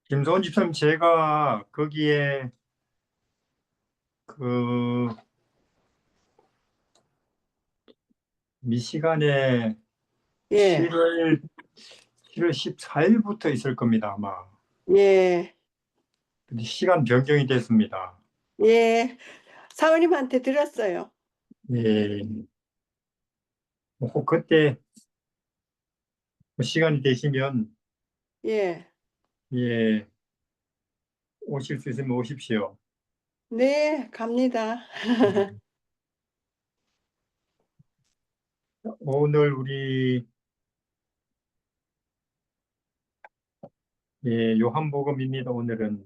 김소은 집사님, 제가 거기에 그 미시간에 예, 7월 14일부터 있을 겁니다, 아마. 예, 근데 시간 변경이 됐습니다. 예. 사모님한테 들었어요. 예. 혹 그때 시간이 되시면, 예, 예, 오실 수 있으면 오십시오. 네, 갑니다. 음. 오늘 우리, 예, 요한복음입니다. 오늘은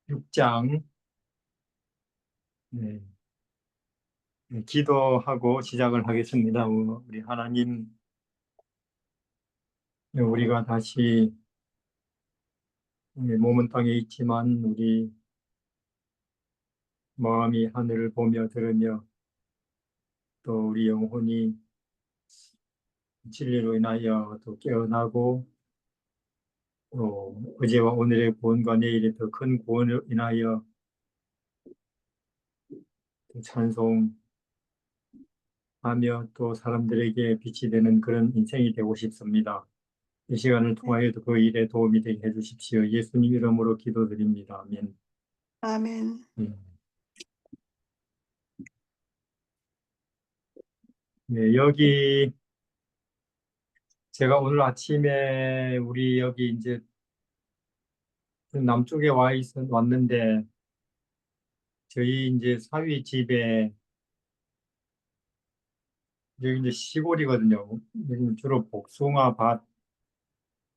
6장, 예, 기도하고 시작을 하겠습니다. 우리 하나님, 우리가 다시 몸은 땅에 있지만 우리 마음이 하늘을 보며 들으며 또 우리 영혼이 진리로 인하여 또 깨어나고 또 어제와 오늘의 구원과 내일의 더 큰 구원을 인하여 또 찬송하며 또 사람들에게 빛이 되는 그런 인생이 되고 싶습니다. 이 시간을 통하여도 그 일에 도움이 되게 해주십시오. 예수님 이름으로 기도드립니다. 아멘. 아멘. 음. 네, 여기 제가 오늘 아침에 우리 여기 이제 남쪽에 왔는데 저희 이제 사위 집에 여기 이제 시골이거든요. 여기는 주로 복숭아 밭,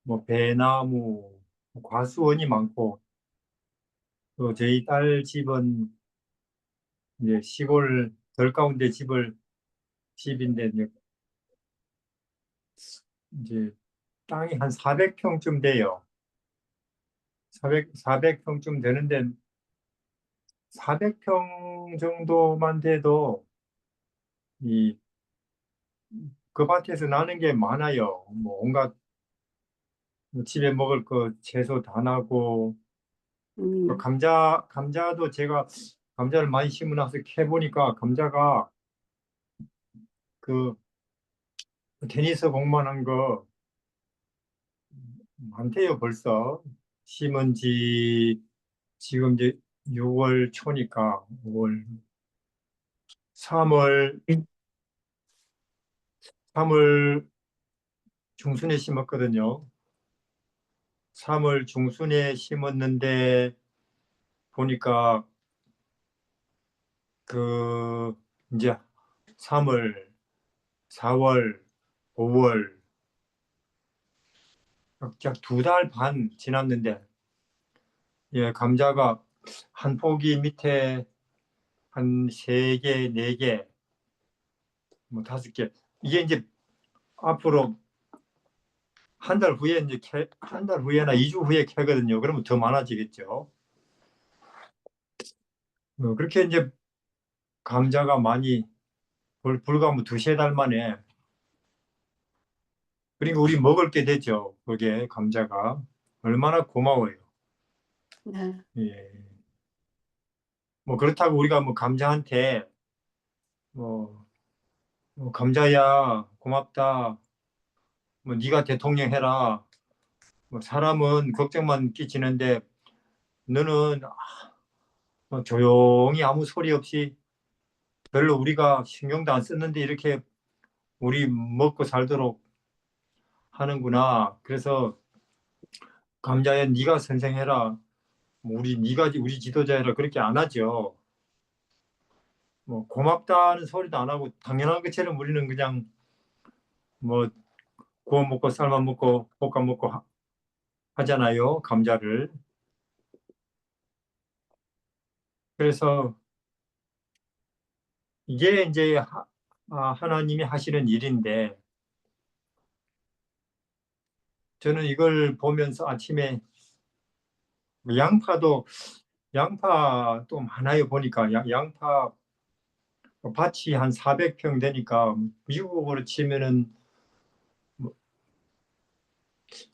뭐 배나무, 뭐 과수원이 많고 또 저희 딸 집은 이제 시골 덜 가운데 집인데 이제 땅이 한 400평쯤 돼요. 400평쯤 되는데 400평 정도만 돼도 이 그 밭에서 나는 게 많아요. 뭐 온갖 뭐 집에 먹을 거 채소 다 나고 또 음, 감자도 제가 감자를 많이 심어놔서 캐보니까 감자가 그 테니스 공만 한 거 많대요, 벌써. 심은 지 지금 이제 6월 초니까 5월, 3월, 3월 중순에 심었거든요. 3월 중순에 심었는데 보니까 그 이제 3월, 4월, 5월 약 2달 반 지났는데 예, 감자가 한 포기 밑에 한 세 개, 네 개, 뭐 다섯 개. 이게 이제 앞으로 한 달 후에 이제 한 달 후에나 2주 후에 캐거든요. 그러면 더 많아지겠죠. 그렇게 이제 감자가 많이 불과 뭐 두세 달 만에 그러니까 우리 먹을 게 되죠. 그게 감자가 얼마나 고마워요. 네. 예. 뭐 그렇다고 우리가 뭐 감자한테 뭐, 뭐 감자야 고맙다. 뭐 네가 대통령 해라. 뭐 사람은 걱정만 끼치는데 너는 뭐 조용히 아무 소리 없이 별로 우리가 신경도 안 썼는데 이렇게 우리 먹고 살도록 하는구나. 그래서 감자야 네가 선생해라. 뭐 네가 우리 지도자해라. 그렇게 안 하죠. 뭐 고맙다는 소리도 안 하고 당연한 것처럼 우리는 그냥 뭐 구워 먹고 삶아 먹고 볶아 먹고 하잖아요. 감자를. 그래서 이게 이제 하나님이 하시는 일인데 저는 이걸 보면서 아침에 양파도 양파도 많아요. 보니까 양파 밭이 한 400평 되니까 미국으로 치면은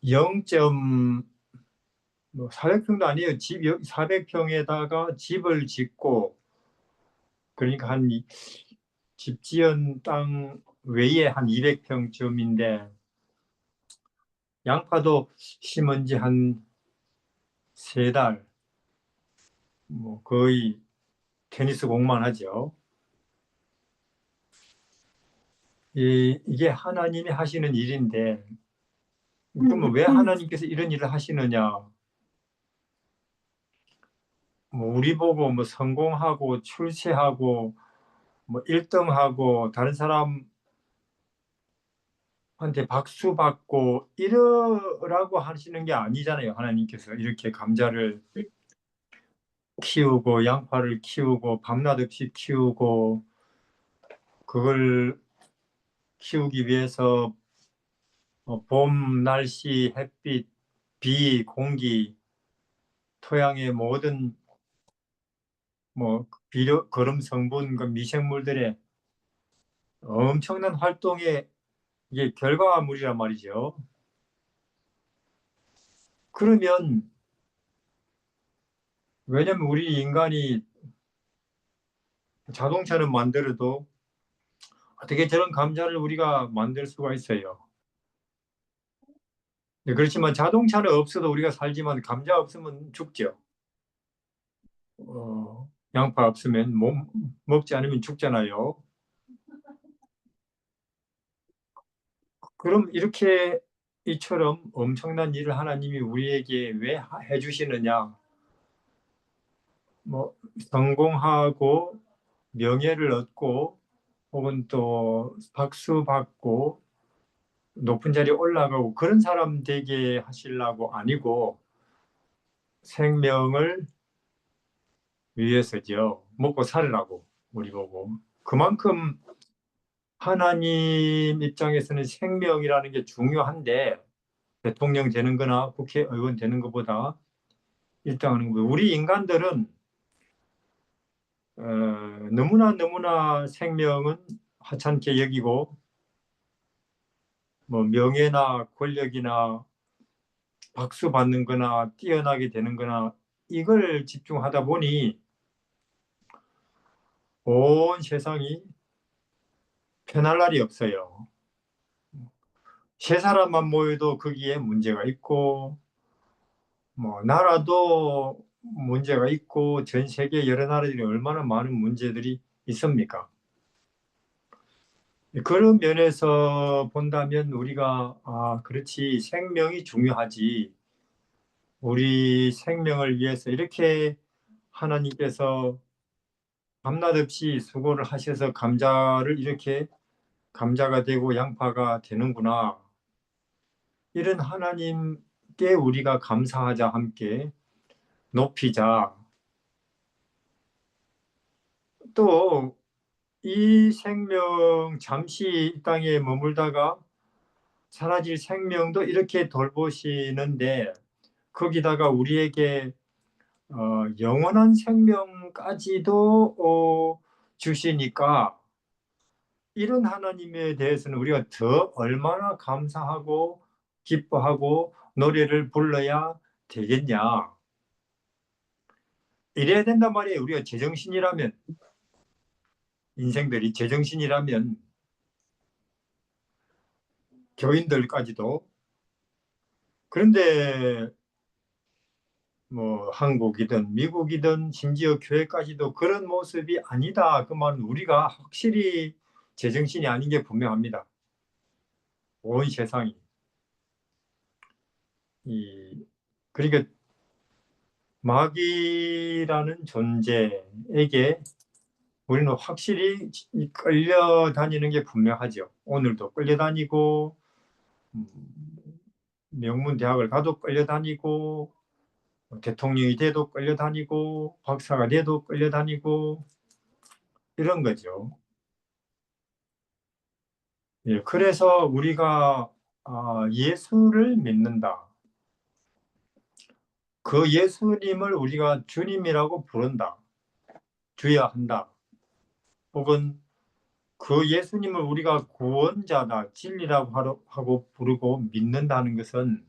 0. 뭐 400평도 아니에요. 집 400평에다가 집을 짓고, 그러니까 집 지은 땅 외에 한 200평쯤인데, 양파도 심은 지 한 3달, 뭐 거의 테니스 공만 하죠. 이게 하나님이 하시는 일인데, 그러면 왜 하나님께서 이런 일을 하시느냐? 뭐 우리 보고 뭐 성공하고 출세하고 뭐 1등하고 다른 사람한테 박수 받고 이러라고 하시는 게 아니잖아요. 하나님께서 이렇게 감자를 키우고 양파를 키우고 밤낮 없이 키우고, 그걸 키우기 위해서 봄 날씨, 햇빛, 비, 공기, 토양의 모든 뭐 비료, 거름 성분, 그 미생물들의 엄청난 활동의 이게 결과물이란 말이죠. 그러면, 왜냐면 우리 인간이 자동차는 만들어도 어떻게 저런 감자를 우리가 만들 수가 있어요. 네, 그렇지만 자동차는 없어도 우리가 살지만 감자 없으면 죽죠. 양파 없으면 먹지 않으면 죽잖아요. 그럼 이렇게 이처럼 엄청난 일을 하나님이 우리에게 왜 해주시느냐? 뭐 성공하고 명예를 얻고 혹은 또 박수 받고 높은 자리에 올라가고 그런 사람 되게 하시려고 아니고, 생명을 위해서죠. 먹고 살으라고 우리 보고. 그만큼 하나님 입장에서는 생명이라는 게 중요한데, 대통령 되는 거나 국회의원 되는 것보다 일당하는 거예요. 우리 인간들은 너무나 생명은 하찮게 여기고, 뭐 명예나 권력이나 박수 받는 거나 뛰어나게 되는 거나 이걸 집중하다 보니 온 세상이 편할 날이 없어요. 세 사람만 모여도 거기에 문제가 있고, 뭐 나라도 문제가 있고, 전 세계 여러 나라들이 얼마나 많은 문제들이 있습니까? 그런 면에서 본다면 우리가, 그렇지, 생명이 중요하지. 우리 생명을 위해서 이렇게 하나님께서 밤낮 없이 수고를 하셔서 감자를 이렇게 감자가 되고 양파가 되는구나. 이런 하나님께 우리가 감사하자, 함께 높이자. 또 이 생명, 잠시 이 땅에 머물다가 사라질 생명도 이렇게 돌보시는데, 거기다가 우리에게 영원한 생명까지도 주시니까, 이런 하나님에 대해서는 우리가 더 얼마나 감사하고 기뻐하고 노래를 불러야 되겠냐. 이래야 된단 말이에요. 우리가 제정신이라면, 인생들이 제정신이라면, 교인들까지도. 그런데 뭐 한국이든 미국이든 심지어 교회까지도 그런 모습이 아니다. 그 말은 우리가 확실히 제정신이 아닌 게 분명합니다. 온 세상이. 그러니까 마귀라는 존재에게 우리는 확실히 끌려다니는 게 분명하죠. 오늘도 끌려다니고, 음, 명문 대학을 가도 끌려다니고, 대통령이 돼도 끌려다니고, 박사가 돼도 끌려다니고, 이런 거죠. 예, 그래서 우리가 예수를 믿는다. 그 예수님을 우리가 주님이라고 부른다. 주야 한다. 혹은 그 예수님을 우리가 구원자다, 진리라고 하고 부르고 믿는다는 것은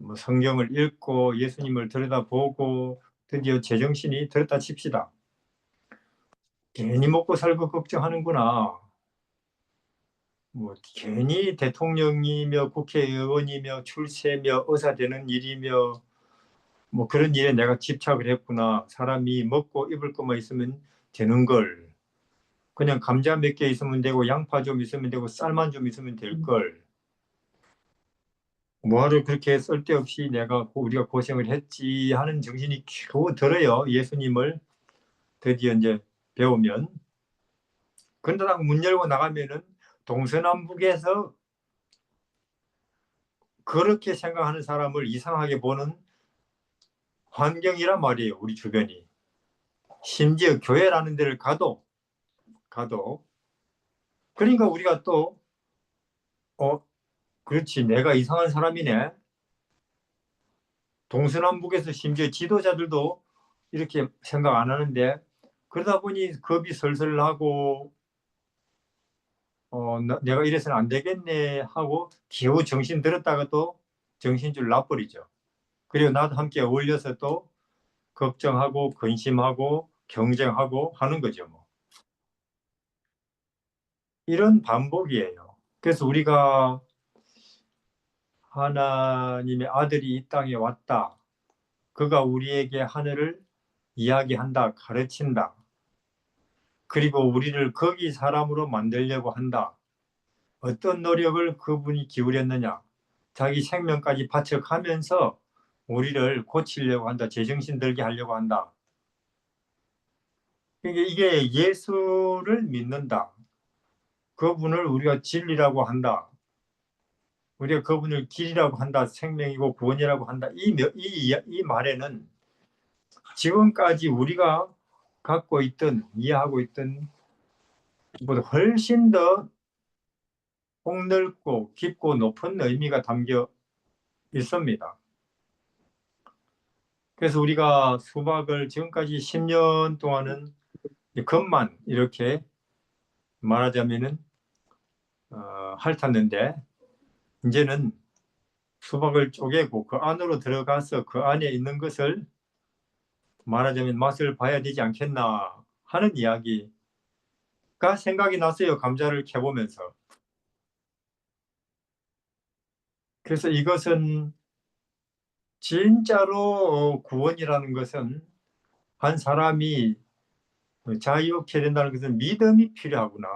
뭐 성경을 읽고 예수님을 들여다보고 드디어 제정신이 들었다 칩시다. 괜히 먹고 살고 걱정하는구나. 뭐 괜히 대통령이며 국회의원이며 출세며 의사 되는 일이며 뭐 그런 일에 내가 집착을 했구나. 사람이 먹고 입을 것만 있으면 되는 걸. 그냥 감자 몇 개 있으면 되고 양파 좀 있으면 되고 쌀만 좀 있으면 될 걸. 뭐하러 그렇게 쓸데없이 우리가 고생을 했지 하는 정신이 겨우 들어요. 예수님을 드디어 이제 배우면. 그런데 딱 문 열고 나가면은 동서남북에서 그렇게 생각하는 사람을 이상하게 보는 환경이란 말이에요. 우리 주변이. 심지어 교회라는 데를 가도 그러니까 우리가 또 그렇지, 내가 이상한 사람이네. 동서남북에서 심지어 지도자들도 이렇게 생각 안 하는데 그러다 보니 겁이 설설 나고 내가 이래서는 안 되겠네 하고 겨우 정신 들었다가 또 정신줄 놔버리죠. 그리고 나도 함께 어울려서 또 걱정하고 근심하고 경쟁하고 하는 거죠. 뭐. 이런 반복이에요. 그래서 우리가 하나님의 아들이 이 땅에 왔다. 그가 우리에게 하늘을 이야기한다, 가르친다. 그리고 우리를 거기 사람으로 만들려고 한다. 어떤 노력을 그분이 기울였느냐. 자기 생명까지 바쳐가면서 우리를 고치려고 한다. 제정신 들게 하려고 한다. 이게 예수를 믿는다. 그분을 우리가 진리라고 한다. 우리가 그분을 길이라고 한다. 생명이고 구원이라고 한다. 이 말에는 지금까지 우리가 갖고 있던, 이해하고 있던 보다 훨씬 더 폭넓고 깊고 높은 의미가 담겨 있습니다. 그래서 우리가 수박을 지금까지 10년 동안은 겉만 이렇게 말하자면은 핥았는데 이제는 수박을 쪼개고 그 안으로 들어가서 그 안에 있는 것을 말하자면 맛을 봐야 되지 않겠나 하는 이야기가 생각이 났어요. 감자를 캐보면서. 그래서 이것은 진짜로 구원이라는 것은 한 사람이 자유케 된다는 것은 믿음이 필요하구나.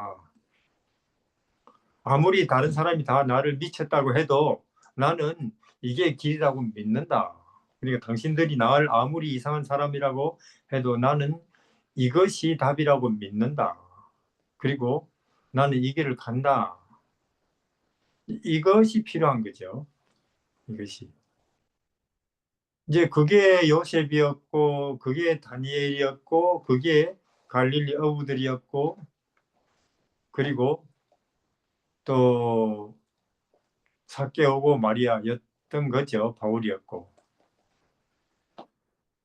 아무리 다른 사람이 다 나를 미쳤다고 해도 나는 이게 길이라고 믿는다. 그러니까 당신들이 나를 아무리 이상한 사람이라고 해도 나는 이것이 답이라고 믿는다. 그리고 나는 이 길을 간다. 이것이 필요한 거죠. 이것이. 이제 그게 요셉이었고, 그게 다니엘이었고, 그게 갈릴리 어부들이었고, 그리고 또 삭개오고 마리아였던 거죠. 바울이었고.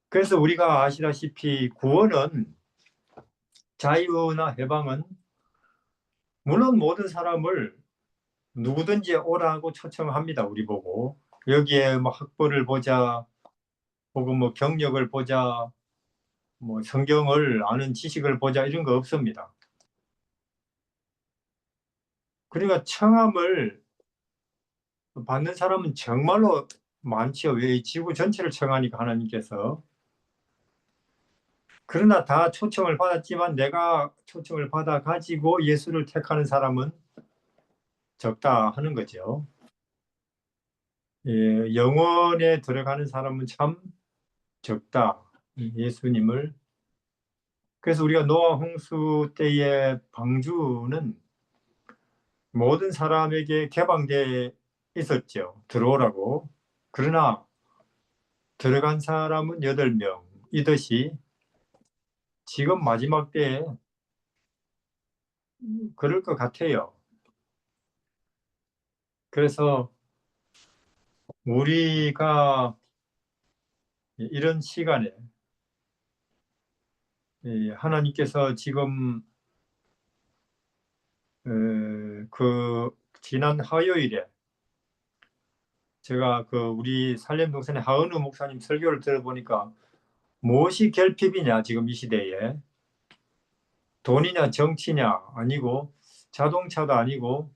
그래서 우리가 아시다시피 구원은 자유나 해방은 물론 모든 사람을 누구든지 오라고 초청합니다. 우리 보고. 여기에 뭐 학벌을 보자, 혹은 뭐 경력을 보자, 뭐 성경을 아는 지식을 보자 이런 거 없습니다. 그러니까 청함을 받는 사람은 정말로 많지요. 왜 지구 전체를 청하니까 하나님께서. 그러나 다 초청을 받았지만 내가 초청을 받아 가지고 예수를 택하는 사람은 적다 하는 거죠. 예, 영원에 들어가는 사람은 참 적다. 예수님을. 그래서 우리가 노아 홍수 때의 방주는 모든 사람에게 개방되어 있었죠. 들어오라고. 그러나 들어간 사람은 8명이듯이 지금 마지막 때에 그럴 것 같아요. 그래서 우리가 이런 시간에 하나님께서 지금 그 지난 화요일에 제가 그 우리 살렘동산의 하은우 목사님 설교를 들어보니까 무엇이 결핍이냐 지금 이 시대에 돈이냐 정치냐 아니고 자동차도 아니고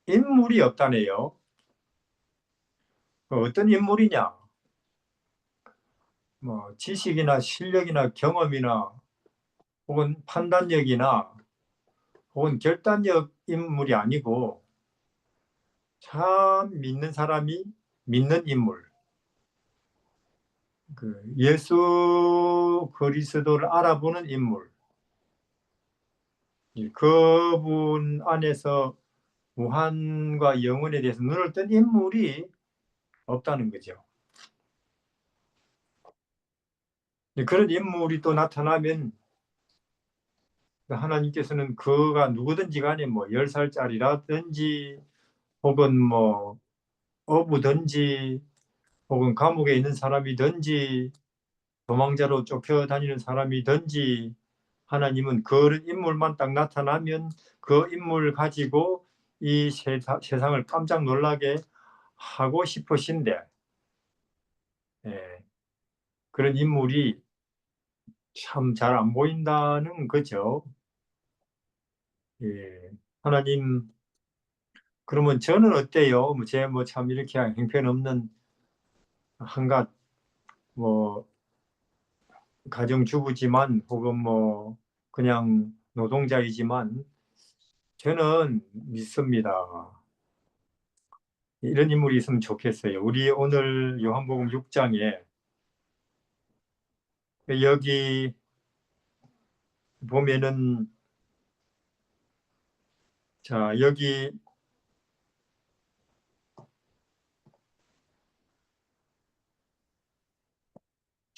인물이 없다네요. 어떤 인물이냐? 뭐 지식이나 실력이나 경험이나 혹은 판단력이나 혹은 결단력 인물이 아니고 참 믿는 사람이 믿는 인물. 그 예수 그리스도를 알아보는 인물. 그분 안에서 무한과 영원에 대해서 눈을 뜬 인물이 없다는 거죠. 그런 인물이 또 나타나면 하나님께서는 그가 누구든지 간에 뭐 10살짜리라든지 혹은 뭐 어부든지 혹은 감옥에 있는 사람이든지 도망자로 쫓겨다니는 사람이든지 하나님은 그런 인물만 딱 나타나면 그 인물 가지고 이 세상을 깜짝 놀라게 하고 싶으신데 예, 그런 인물이 참 잘 안 보인다는 거죠. 예, 하나님 그러면 저는 어때요? 제 뭐 참 이렇게 형편없는 한갓 뭐 가정주부지만 혹은 뭐 그냥 노동자이지만 저는 믿습니다. 이런 인물이 있으면 좋겠어요. 우리 오늘 요한복음 6장에 여기 보면은 자 여기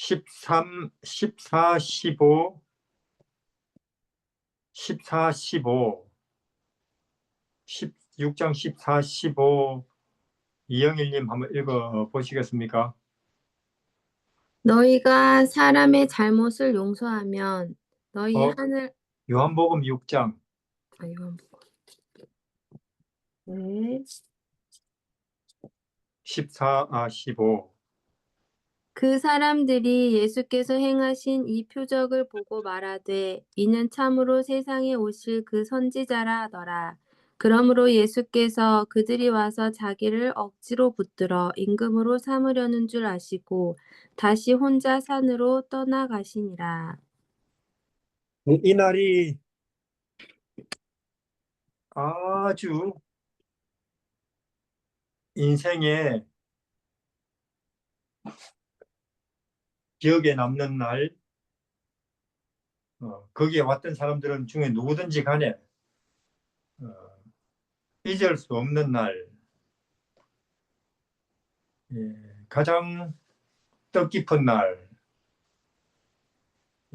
13, 14, 15, 14, 15, 16장 14, 15 이영일님 한번 읽어 보시겠습니까? 너희가 사람의 잘못을 용서하면 너희 어, 하늘 요한복음 6장 이건 네. 14, 15 그 사람들이 예수께서 행하신 이 표적을 보고 말하되 이는 참으로 세상에 오실 그 선지자라 하더라. 그러므로 예수께서 그들이 와서 자기를 억지로 붙들어 임금으로 삼으려는 줄 아시고 다시 혼자 산으로 떠나가시니라. 이 날이 아주 인생에 기억에 남는 날, 거기에 왔던 사람들은 중에 누구든지 간에 어, 잊을 수 없는 날, 예, 가장 뜻깊은 날,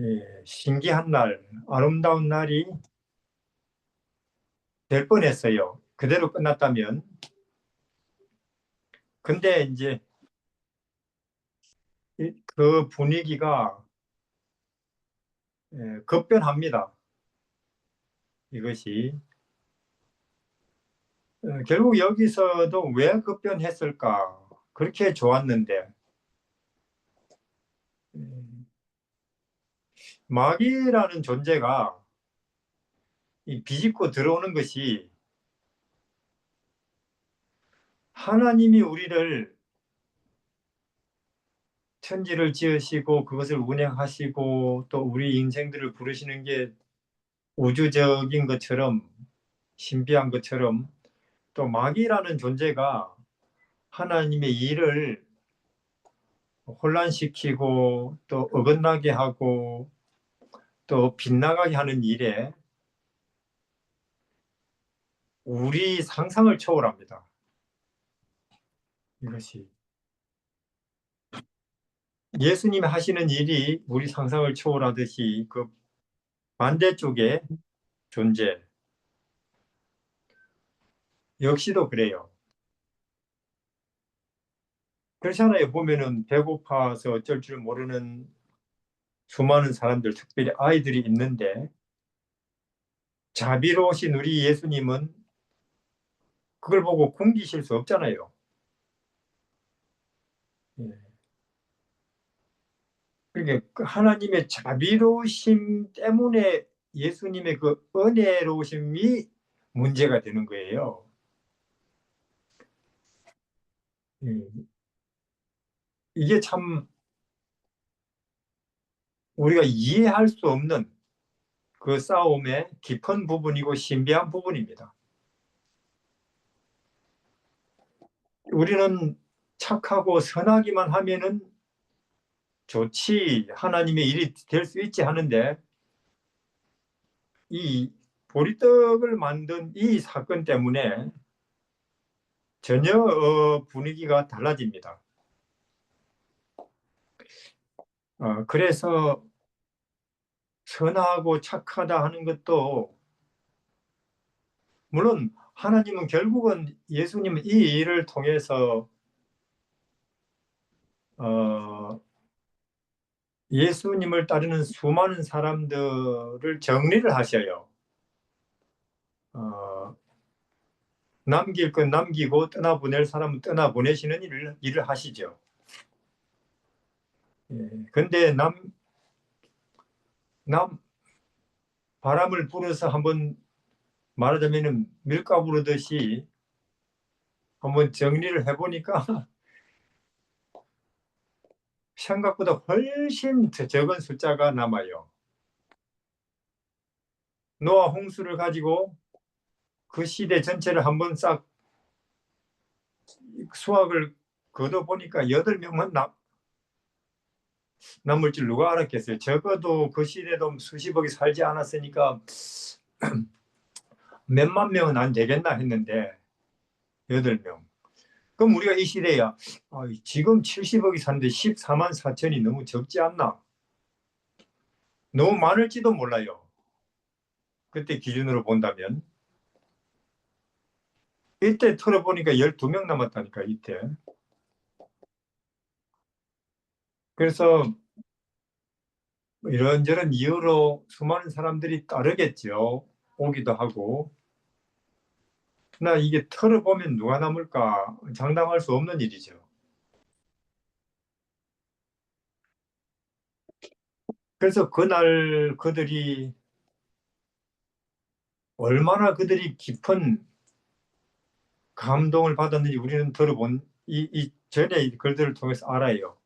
예, 신기한 날, 아름다운 날이 될 뻔했어요. 그대로 끝났다면. 근데 이제 그 분위기가 급변합니다. 이것이 결국 여기서도 왜 급변했을까? 그렇게 좋았는데 마귀라는 존재가 이 비집고 들어오는 것이 하나님이 우리를 천지를 지으시고 그것을 운행하시고 또 우리 인생들을 부르시는 게 우주적인 것처럼 신비한 것처럼 또 마귀라는 존재가 하나님의 일을 혼란시키고 또 어긋나게 하고 또 빗나가게 하는 일에 우리 상상을 초월합니다. 이것이 예수님이 하시는 일이 우리 상상을 초월하듯이 그 반대쪽의 존재 역시도 그래요. 그렇잖아요. 보면은 배고파서 어쩔 줄 모르는 수많은 사람들, 특별히 아이들이 있는데 자비로우신 우리 예수님은 그걸 보고 굶기실 수 없잖아요. 예. 그러니까 그 하나님의 자비로우심 때문에 예수님의 그 은혜로우심이 문제가 되는 거예요. 예. 이게 참 우리가 이해할 수 없는 그 싸움의 깊은 부분이고 신비한 부분입니다. 우리는 착하고 선하기만 하면은 좋지, 하나님의 일이 될 수 있지 하는데, 이 보리떡을 만든 이 사건 때문에 전혀 분위기가 달라집니다. 그래서 선하고 착하다 하는 것도, 물론 하나님은 결국은 예수님은 이 일을 통해서 예수님을 따르는 수많은 사람들을 정리를 하셔요. 어, 남길 건 남기고 떠나보낼 사람은 떠나보내시는 일을 하시죠. 예, 근데 바람을 불어서 한번 말하자면 밀가 부르듯이 한번 정리를 해보니까 생각보다 훨씬 더 적은 숫자가 남아요. 노아 홍수를 가지고 그 시대 전체를 한번 싹 수학을 걷어보니까 8명만 남을 줄 누가 알았겠어요. 적어도 그 시대도 수십억이 살지 않았으니까 몇만 명은 안 되겠나 했는데 8명. 그럼 우리가 이 시대야 지금 70억이 사는데 14만 4천이 너무 적지 않나? 너무 많을지도 몰라요. 그때 기준으로 본다면. 이때 털어보니까 12명 남았다니까, 이때. 그래서 이런저런 이유로 수많은 사람들이 따르겠죠. 오기도 하고. 나 이게 털어보면 누가 남을까 장담할 수 없는 일이죠. 그래서 그날 그들이 얼마나 그들이 깊은 감동을 받았는지 우리는 들어본 이 전에 글들을 통해서 알아요.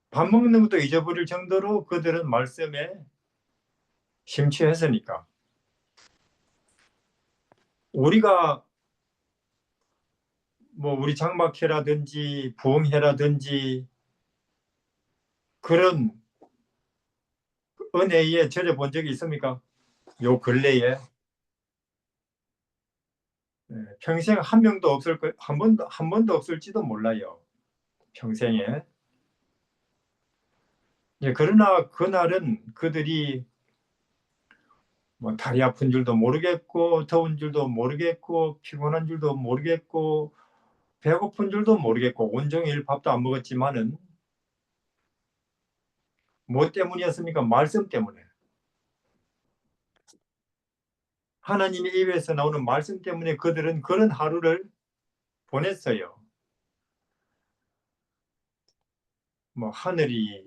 밥 먹는 것도 잊어버릴 정도로 그들은 말씀에 심취했으니까. 우리가 뭐 우리 장막회라든지 부흥회라든지 그런 은혜에 젖어 본 적이 있습니까? 요 근래에 평생 한 명도 없을 거, 한 번도 없을지도 몰라요. 평생에. 그러나 그날은 그들이 뭐 다리 아픈 줄도 모르겠고 더운 줄도 모르겠고 피곤한 줄도 모르겠고 배고픈 줄도 모르겠고 온종일 밥도 안 먹었지만은 뭐 때문이었습니까? 말씀 때문에. 하나님의 입에서 나오는 말씀 때문에 그들은 그런 하루를 보냈어요. 뭐 하늘이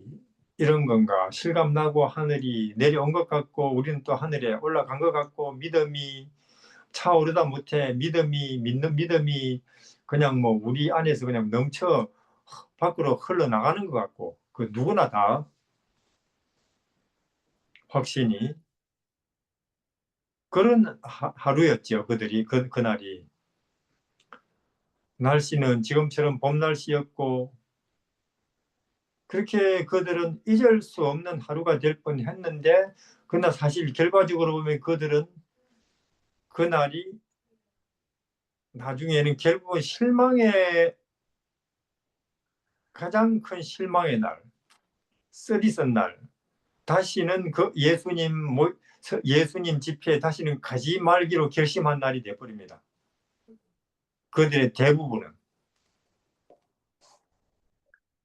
이런 건가 실감나고 하늘이 내려온 것 같고 우리는 또 하늘에 올라간 것 같고 믿음이 차오르다 못해 믿는 믿음이 그냥 뭐 우리 안에서 그냥 넘쳐 밖으로 흘러나가는 것 같고 그 누구나 다 확신이 그런 하루였죠. 그들이 그날이 날씨는 지금처럼 봄 날씨였고 그렇게 그들은 잊을 수 없는 하루가 될 뻔했는데 그러나 사실 결과적으로 보면 그들은 그날이 나중에는 결국은 실망의 가장 큰 실망의 날, 쓰디쓴 날, 다시는 그 예수님 집회에 다시는 가지 말기로 결심한 날이 되어버립니다. 그들의 대부분은.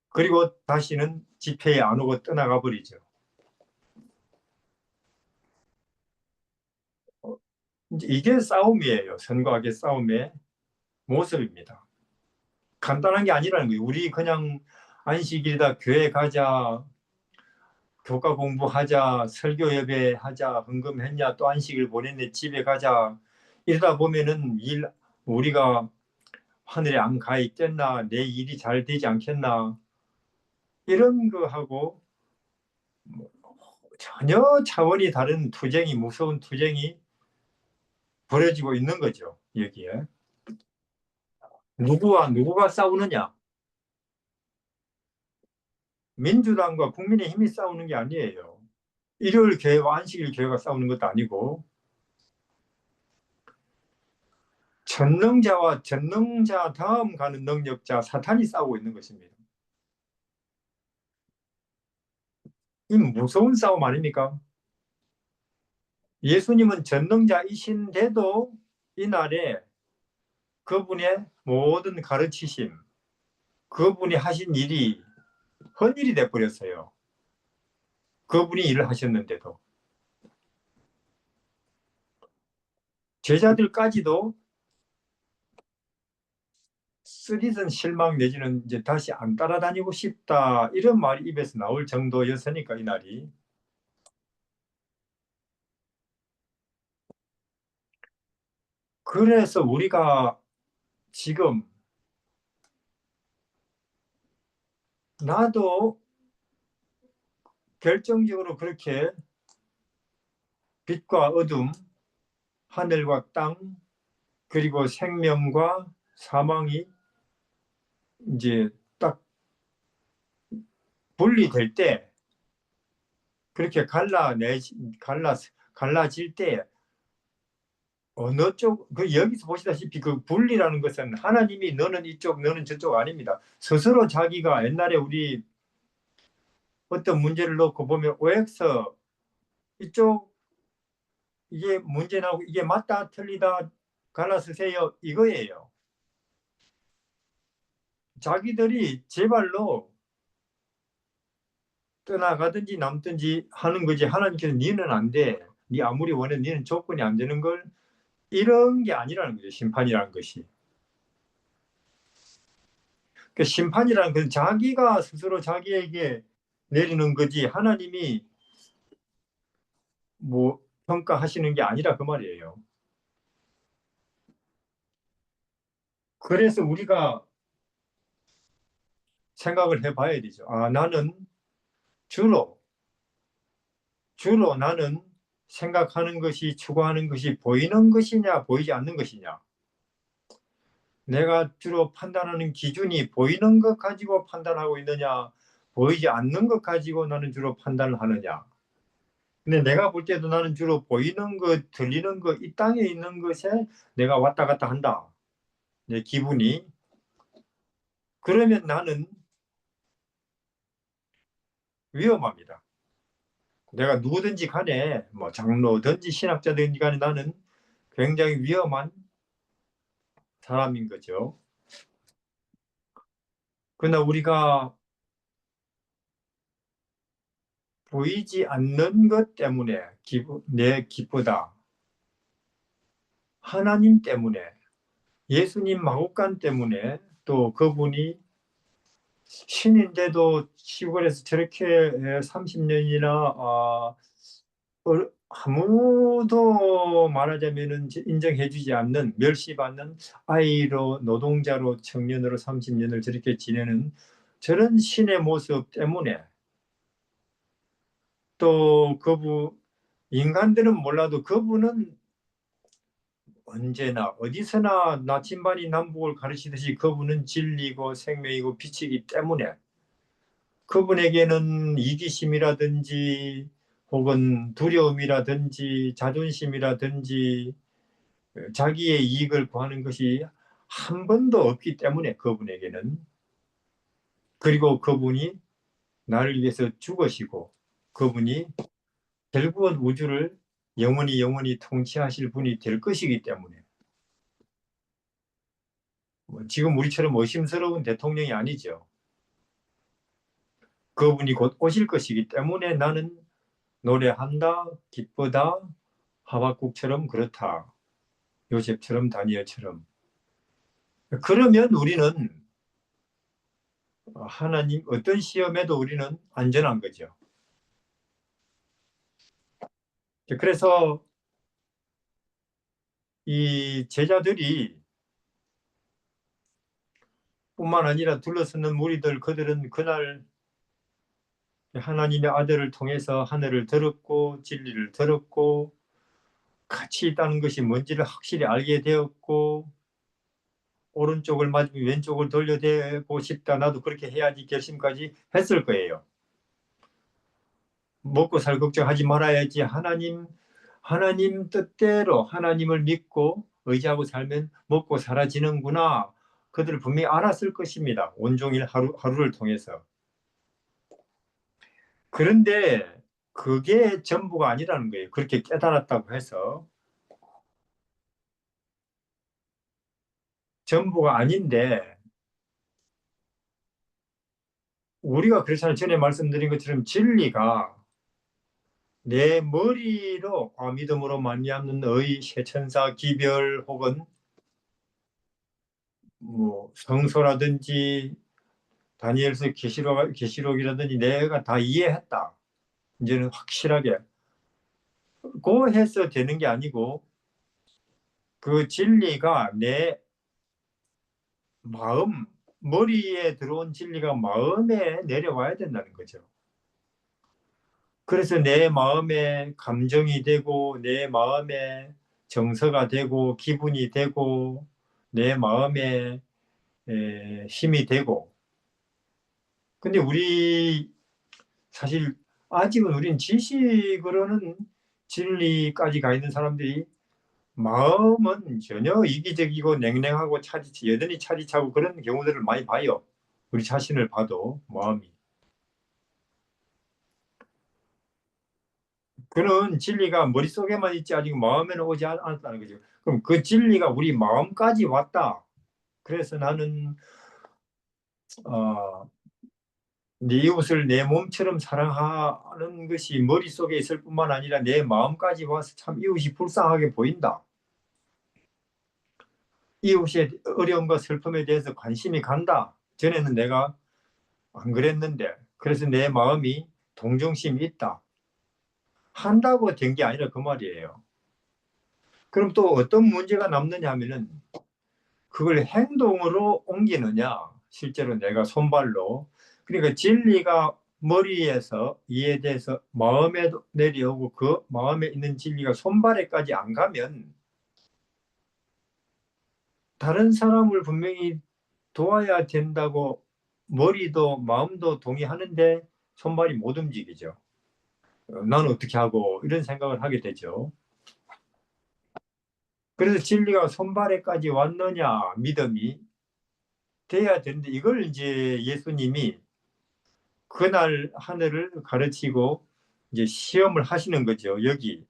그리고 다시는 집회에 안 오고 떠나가 버리죠. 이제 이게 싸움이에요. 선과 악의 싸움의 모습입니다. 간단한 게 아니라는 거예요. 우리 그냥 안식일이다 교회 가자, 교과 공부하자, 설교 예배하자, 헌금했냐, 또 안식일 보냈네, 집에 가자 이러다 보면은 우리가 하늘에 안 가 있겠나, 내 일이 잘 되지 않겠나, 이런 거 하고 뭐 전혀 차원이 다른 투쟁이, 무서운 투쟁이 벌어지고 있는 거죠. 여기에 누구가 싸우느냐? 민주당과 국민의힘이 싸우는 게 아니에요. 일요일 교회와 안식일 교회가 싸우는 것도 아니고, 전능자와 전능자 다음 가는 능력자 사탄이 싸우고 있는 것입니다. 이 무서운 싸움 아닙니까? 예수님은 전능자이신데도 이날에 그분의 모든 가르치심, 그분이 하신 일이 헛일이 돼버렸어요. 그분이 일을 하셨는데도. 제자들까지도 쓰리선 실망 내지는 이제 다시 안 따라다니고 싶다, 이런 말이 입에서 나올 정도였으니까 이날이. 그래서 우리가 지금 나도 결정적으로 그렇게 빛과 어둠, 하늘과 땅, 그리고 생명과 사망이 이제 딱 분리될 때, 그렇게 갈라질 때 어느 쪽, 여기서 보시다시피 그 분리라는 것은 하나님이 너는 이쪽 너는 저쪽 아닙니다. 스스로 자기가 옛날에 우리 어떤 문제를 놓고 보면 OX 이쪽 이게 문제 나오고 이게 맞다 틀리다 갈라서세요 이거예요. 자기들이 제발로 떠나가든지 남든지 하는 거지, 하나님께서 니는 안 돼, 니 아무리 원해 니는 조건이 안 되는 걸, 이런 게 아니라는 거죠. 심판이라는 것이. 그 심판이라는 것은 자기가 스스로 자기에게 내리는 거지, 하나님이 뭐 평가하시는 게 아니라 그 말이에요. 그래서 우리가 생각을 해봐야 되죠. 나는 주로 나는 생각하는 것이, 추구하는 것이 보이는 것이냐 보이지 않는 것이냐. 내가 주로 판단하는 기준이 보이는 것 가지고 판단하고 있느냐, 보이지 않는 것 가지고 나는 주로 판단을 하느냐. 근데 내가 볼 때도 나는 주로 보이는 것, 들리는 것, 이 땅에 있는 것에 내가 왔다 갔다 한다, 내 기분이. 그러면 나는 위험합니다. 내가 누구든지 간에, 뭐 장로든지 신학자든지 간에 나는 굉장히 위험한 사람인 거죠. 그러나 우리가 보이지 않는 것 때문에 기쁘다. 하나님 때문에, 예수님 마국간 때문에, 또 그분이 신인데도 시골에서 저렇게 30년이나 아무도 말하자면 인정해주지 않는, 멸시받는 아이로, 노동자로, 청년으로 30년을 저렇게 지내는 저런 신의 모습 때문에, 또 인간들은 몰라도 그분은 언제나 어디서나 나침반이 남북을 가르치듯이 그분은 진리고 생명이고 빛이기 때문에, 그분에게는 이기심이라든지 혹은 두려움이라든지 자존심이라든지 자기의 이익을 구하는 것이 한 번도 없기 때문에, 그분에게는. 그리고 그분이 나를 위해서 죽으시고, 그분이 결국은 우주를 영원히 통치하실 분이 될 것이기 때문에, 지금 우리처럼 의심스러운 대통령이 아니죠. 그분이 곧 오실 것이기 때문에 나는 노래한다, 기쁘다, 하박국처럼 그렇다, 요셉처럼 다니엘처럼. 그러면 우리는 하나님 어떤 시험에도 우리는 안전한 거죠. 그래서 이 제자들이 뿐만 아니라 둘러서는 무리들, 그들은 그날 하나님의 아들을 통해서 하늘을 들었고 진리를 들었고 같이 있다는 것이 뭔지를 확실히 알게 되었고, 오른쪽을 맞으면 왼쪽을 돌려대고 싶다, 나도 그렇게 해야지 결심까지 했을 거예요. 먹고 살 걱정하지 말아야지, 하나님 뜻대로 하나님을 믿고 의지하고 살면 먹고 살아지는구나, 그들을 분명히 알았을 것입니다. 온종일 하루를 통해서. 그런데 그게 전부가 아니라는 거예요. 그렇게 깨달았다고 해서 전부가 아닌데, 우리가 그렇잖아요. 전에 말씀드린 것처럼 진리가 내 머리로 믿음으로 말미암는 의, 세천사, 기별 혹은 뭐 성서라든지 다니엘서 계시록이라든지 내가 다 이해했다, 이제는 확실하게 고 해서 되는 게 아니고, 그 진리가 내 마음, 머리에 들어온 진리가 마음에 내려와야 된다는 거죠. 그래서 내 마음에 감정이 되고 내 마음에 정서가 되고 기분이 되고 내 마음에 힘이 되고. 근데 우리 사실 아직은 우린 지식으로는 진리까지 가 있는 사람들이 마음은 전혀 이기적이고 냉랭하고 여전히 차디차고 그런 경우들을 많이 봐요. 우리 자신을 봐도 마음이. 그런 진리가 머릿속에만 있지 아직 마음에는 오지 않았다는 거죠. 그럼 그 진리가 우리 마음까지 왔다. 그래서 나는 어, 내 이웃을 내 몸처럼 사랑하는 것이 머릿속에 있을 뿐만 아니라 내 마음까지 와서 참 이웃이 불쌍하게 보인다. 이웃의 어려움과 슬픔에 대해서 관심이 간다. 전에는 내가 안 그랬는데, 그래서 내 마음이 동정심이 있다. 한다고 된 게 아니라 그 말이에요. 그럼 또 어떤 문제가 남느냐 하면은 그걸 행동으로 옮기느냐, 실제로 내가 손발로. 그러니까 진리가 머리에서 이해돼서 마음에 내려오고 그 마음에 있는 진리가 손발에까지 안 가면 다른 사람을 분명히 도와야 된다고 머리도 마음도 동의하는데 손발이 못 움직이죠. 나는 어떻게 하고 이런 생각을 하게 되죠. 그래서 진리가 손발에까지 왔느냐, 믿음이 돼야 되는데, 이걸 이제 예수님이 그날 하늘을 가르치고 이제 시험을 하시는 거죠. 여기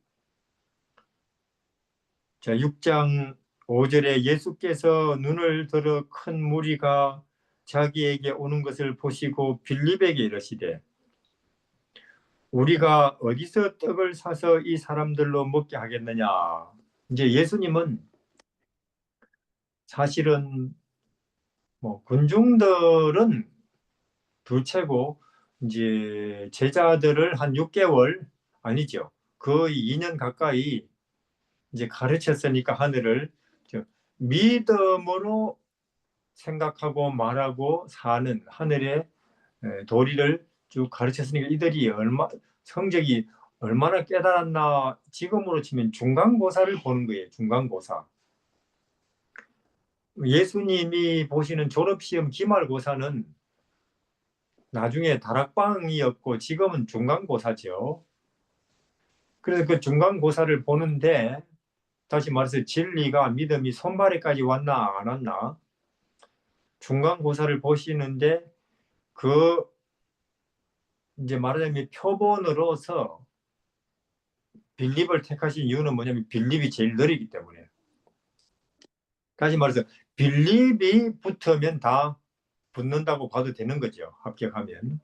자 6장 5절에 예수께서 눈을 들어 큰 무리가 자기에게 오는 것을 보시고 빌립에게 이르시되, 우리가 어디서 떡을 사서 이 사람들로 먹게 하겠느냐. 이제 예수님은 사실은 뭐 군중들은 둘째고 이제 제자들을 한 6개월, 아니죠, 거의 2년 가까이 이제 가르쳤으니까 하늘을 믿음으로 생각하고 말하고 사는 하늘의 도리를 쭉 가르쳤으니까 이들이 성적이 얼마나 깨달았나. 지금으로 치면 중간고사를 보는 거예요. 중간고사. 예수님이 보시는 졸업시험 기말고사는 나중에 다락방이었고 지금은 중간고사죠. 그래서 그 중간고사를 보는데, 다시 말해서 진리가 믿음이 손발에까지 왔나 안 왔나, 중간고사를 보시는데 그 이제 말하자면 표본으로서 빌립을 택하신 이유는 뭐냐면 빌립이 제일 느리기 때문에. 다시 말해서 빌립이 붙으면 다 붙는다고 봐도 되는 거죠. 합격하면.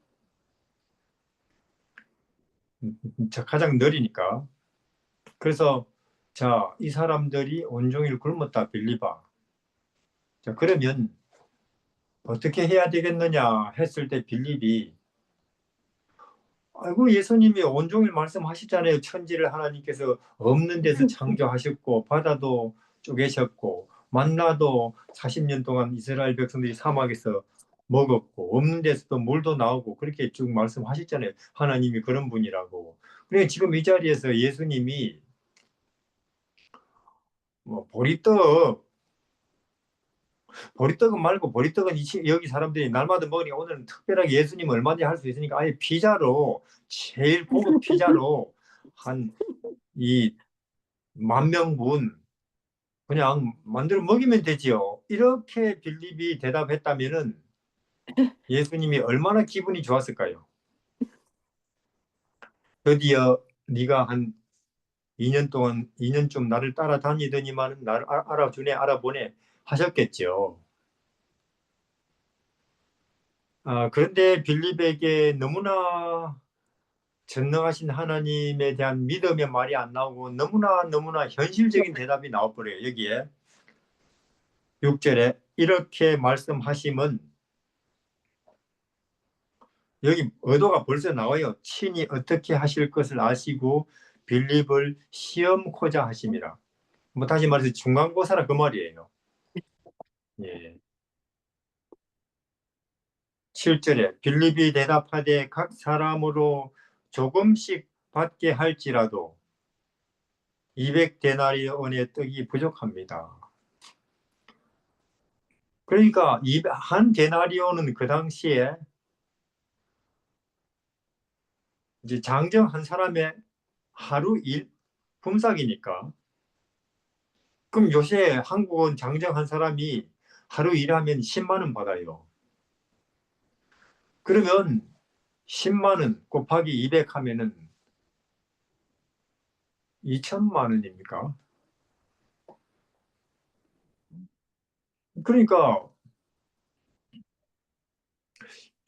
가장 느리니까. 그래서 자, 이 사람들이 온종일 굶었다 빌립아. 자, 그러면 어떻게 해야 되겠느냐 했을 때 빌립이 아이고 예수님이 온종일 말씀하시잖아요. 천지를 하나님께서 없는 데서 창조하셨고 바다도 쪼개셨고 만나도 40년 동안 이스라엘 백성들이 사막에서 먹었고 없는 데서도 물도 나오고 그렇게 쭉 말씀하셨잖아요. 하나님이 그런 분이라고. 그러니까 지금 이 자리에서 예수님이 뭐 보리떡은 말고 보리떡은 여기 사람들이 날마다 먹으니까 오늘은 특별하게 예수님 얼마든지 할 수 있으니까 아예 피자로 제일 고급 피자로 한 이 10,000명분 그냥 만들어 먹이면 되지요. 이렇게 빌립이 대답했다면은 예수님이 얼마나 기분이 좋았을까요? 드디어 네가 한 2년 동안 2년쯤 나를 따라다니더니만 나를 알아주네 알아보네 하셨겠죠. 그런데 빌립에게 너무나 전능하신 하나님에 대한 믿음의 말이 안 나오고 너무나 현실적인 대답이 나와버려요. 여기에 6절에 이렇게 말씀하심은 여기 의도가 벌써 나와요. 친히 어떻게 하실 것을 아시고 빌립을 시험코자 하심이라. 뭐 다시 말해서 중간고사라 그 말이에요. 예. 7절에 빌립이 대답하되 각 사람으로 조금씩 받게 할지라도 200데나리온의 떡이 부족합니다. 그러니까 한 데나리온은 그 당시에 이제 장정 한 사람의 하루 일 품삯이니까. 그럼 요새 한국은 장정 한 사람이 하루 일하면 10만 원 받아요. 그러면 10만 원 곱하기 200 하면은 2천만 원입니까? 그러니까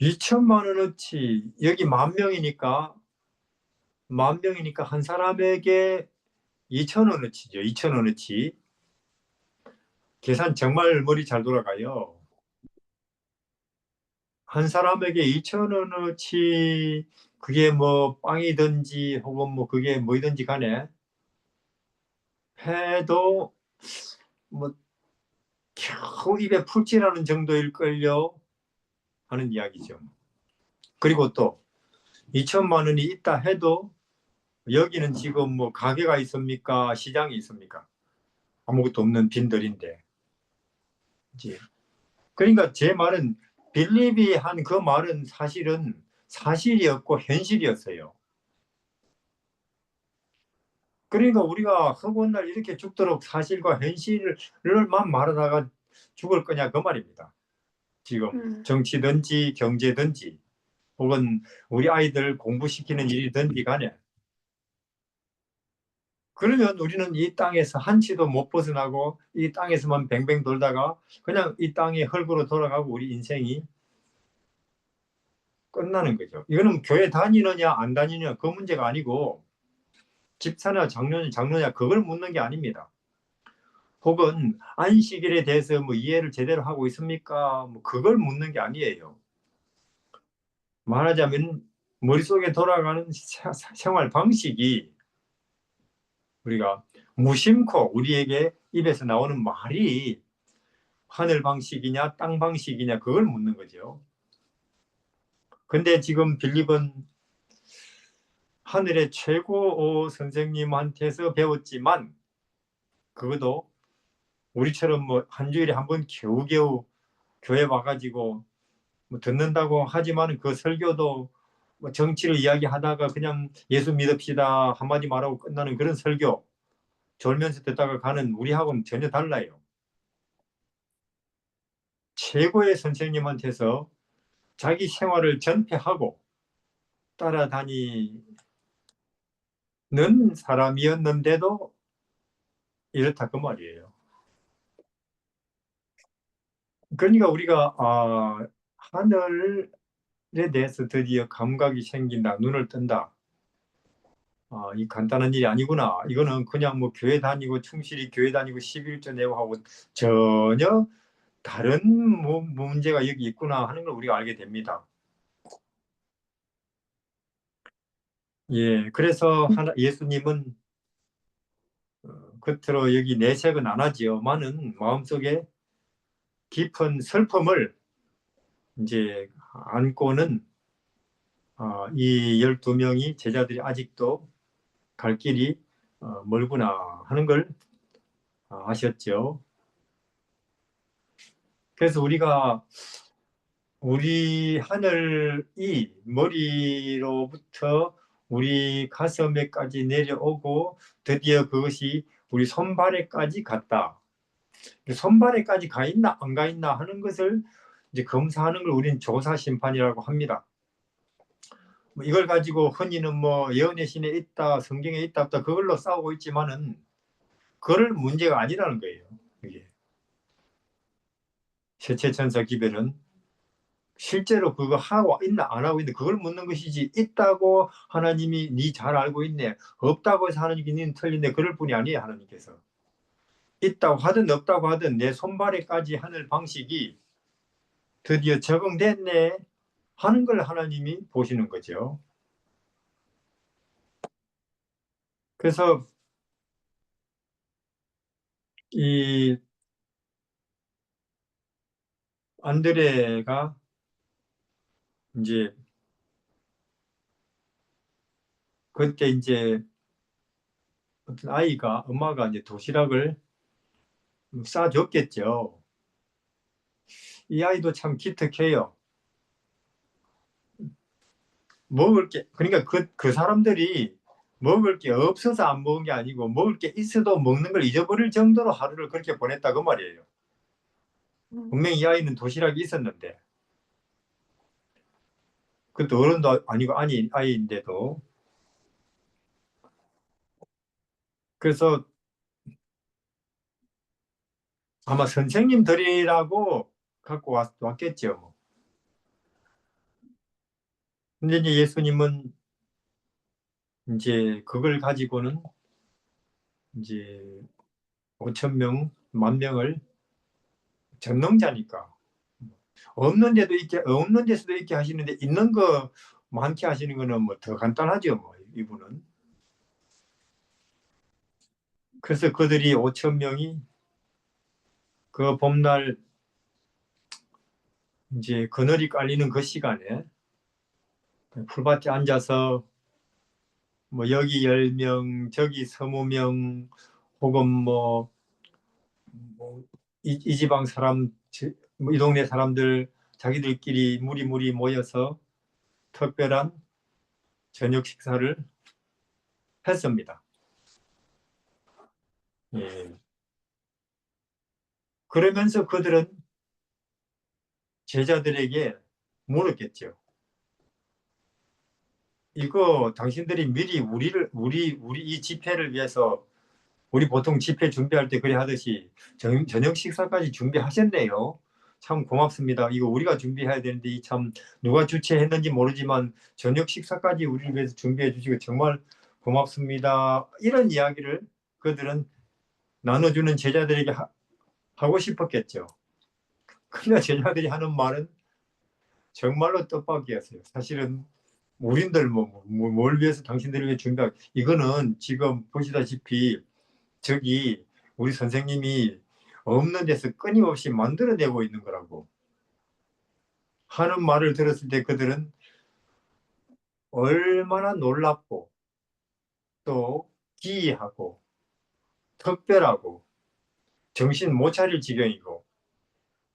2천만 원어치 여기 10,000명이니까 한 사람에게 2,000원어치죠. 2,000원어치. 계산 정말 머리 잘 돌아가요. 한 사람에게 2,000원어치 그게 뭐 빵이든지 혹은 뭐 그게 뭐든지 간에 해도 뭐 겨우 입에 풀칠하는 정도일걸요 하는 이야기죠. 그리고 또 2천만 원이 있다 해도 여기는 지금 뭐 가게가 있습니까? 시장이 있습니까? 아무것도 없는 빈들인데. 그러니까 제 말은 빌립이 한 그 말은 사실은 사실이었고 현실이었어요. 그러니까 우리가 허구한 날 이렇게 죽도록 사실과 현실을만 말하다가 죽을 거냐 그 말입니다. 지금 정치든지 경제든지 혹은 우리 아이들 공부시키는 일이든지 간에 그러면 우리는 이 땅에서 한치도 못 벗어나고 이 땅에서만 뱅뱅 돌다가 그냥 이 땅에 흙으로 돌아가고 우리 인생이 끝나는 거죠. 이거는 교회 다니느냐 안 다니느냐 그 문제가 아니고 집사나 장로냐 그걸 묻는 게 아닙니다. 혹은 안식일에 대해서 뭐 이해를 제대로 하고 있습니까? 뭐 그걸 묻는 게 아니에요. 말하자면 머릿속에 돌아가는 생활 방식이 우리가 무심코 우리에게 입에서 나오는 말이 하늘 방식이냐 땅 방식이냐 그걸 묻는 거죠. 근데 지금 빌립은 하늘의 최고 선생님한테서 배웠지만 그것도 우리처럼 뭐 한 주일에 한 번 겨우겨우 교회 와가지고 뭐 듣는다고 하지만 그 설교도 뭐 정치를 이야기하다가 그냥 예수 믿읍시다 한마디 말하고 끝나는 그런 설교 졸면서 듣다가 가는 우리하고는 전혀 달라요. 최고의 선생님한테서 자기 생활을 전폐하고 따라다니는 사람이었는데도 이렇다 그 말이에요. 그러니까 우리가 하늘에 대해서 드디어 감각이 생긴다, 눈을 뜬다. 이 간단한 일이 아니구나. 이거는 그냥 뭐 교회 다니고 충실히 교회 다니고 11조 내고 하고 전혀 다른 문제가 여기 있구나 하는 걸 우리가 알게 됩니다. 예, 그래서 예수님은 겉으로 여기 내색은 안 하지요만은 마음속에 깊은 슬픔을 이제 안고는 이 12명이 제자들이 아직도 갈 길이 멀구나 하는 걸 아셨죠. 그래서 우리 하늘이 머리로부터 우리 가슴에까지 내려오고 드디어 그것이 우리 손발에까지 갔다. 손발에까지 가 있나 안 가 있나 하는 것을 이제 검사하는 걸 우리는 조사 심판이라고 합니다. 이걸 가지고 흔히는 뭐 예언의 신에 있다, 성경에 있다 없다 그걸로 싸우고 있지만은 그럴 문제가 아니라는 거예요. 이게 셋째천사 기별은 실제로 그거 하고 있나 안 하고 있나 그걸 묻는 것이지, 있다고 하나님이 니 잘 알고 있네, 없다고 해서 하나님이 니는 틀린데 그럴 뿐이 아니에요. 하나님께서 있다고 하든 없다고 하든 내 손발에까지 하는 방식이 드디어 적응됐네 하는 걸 하나님이 보시는 거죠. 그래서 이 안드레가 이제 그때 이제 어떤 아이가 엄마가 이제 도시락을 싸줬겠죠. 이 아이도 참 기특해요. 먹을 게, 그러니까 그 사람들이 먹을 게 없어서 안 먹은 게 아니고 먹을 게 있어도 먹는 걸 잊어버릴 정도로 하루를 그렇게 보냈다고 말이에요. 분명히 이 아이는 도시락이 있었는데, 그것도 어른도 아니고 아이인데도. 그래서 아마 선생님들이라고 갖고 왔겠죠. 근데 이제 예수님은 이제 그걸 가지고는 이제 5천 명, 10,000명을 전능자니까 없는 데서도 있게 하시는데 있는 거 많게 하시는 거는 뭐 더 간단하죠, 뭐 이분은. 그래서 그들이 5천 명이 그 봄날 이제 그늘이 깔리는 그 시간에 풀밭에 앉아서 뭐 여기 10명, 저기 20명, 혹은 이 지방 사람, 이 동네 사람들 자기들끼리 무리무리 모여서 특별한 저녁 식사를 했습니다. 예. 그러면서 그들은 제자들에게 물었겠죠. 이거 당신들이 미리 우리 이 집회를 위해서, 우리 보통 집회 준비할 때 그래 하듯이 저녁 식사까지 준비하셨네요. 참 고맙습니다. 이거 우리가 준비해야 되는데 참 누가 주최했는지 모르지만 저녁 식사까지 우리를 위해서 준비해 주시고 정말 고맙습니다. 이런 이야기를 그들은 나눠주는 제자들에게 하고 싶었겠죠. 그러나 제자들이 하는 말은 정말로 뜻밖이었어요. 사실은 우린들 뭘 위해서 당신들을 위해 준비하, 이거는 지금 보시다시피 저기 우리 선생님이 없는 데서 끊임없이 만들어내고 있는 거라고 하는 말을 들었을 때 그들은 얼마나 놀랍고 또 기이하고 특별하고 정신 못 차릴 지경이고,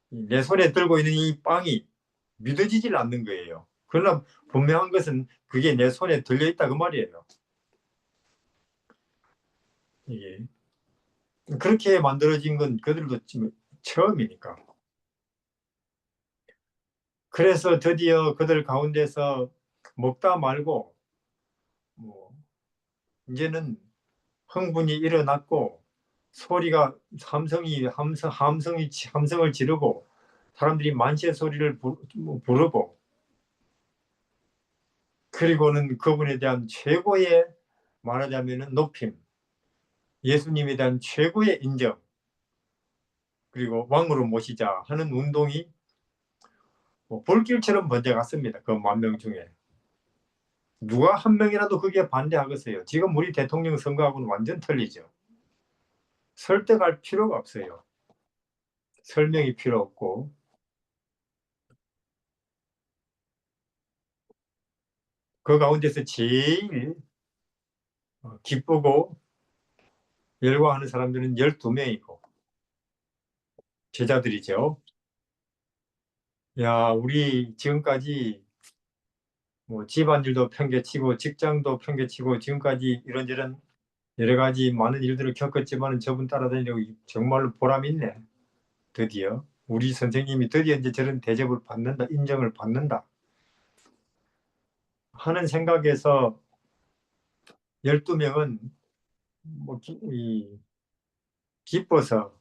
내 손에 들고 있는 이 빵이 믿어지질 않는 거예요. 그러나 분명한 것은 그게 내 손에 들려있다 그 말이에요. 이게 그렇게 만들어진 건 그들도 지금 처음이니까. 그래서 드디어 그들 가운데서 먹다 말고 뭐 이제는 흥분이 일어났고 소리가 함성을 지르고 사람들이 만세 소리를 부르고, 그리고는 그분에 대한 최고의, 말하자면 높임, 예수님에 대한 최고의 인정, 그리고 왕으로 모시자 하는 운동이 뭐 불길처럼 번져갔습니다. 그 10,000명 중에. 누가 한 명이라도 그게 반대하겠어요. 지금 우리 대통령 선거하고는 완전 틀리죠. 설득할 필요가 없어요. 설명이 필요 없고. 그 가운데서 제일 기쁘고 열광하는 사람들은 12명이고 제자들이죠. 야, 우리 지금까지 뭐 집안일도 평개치고 직장도 평개치고 지금까지 이런저런 여러 가지 많은 일들을 겪었지만 저분 따라다니려고 정말로 보람 있네. 드디어 우리 선생님이 드디어 이제 저런 대접을 받는다, 인정을 받는다 하는 생각에서 12명은 뭐 기뻐서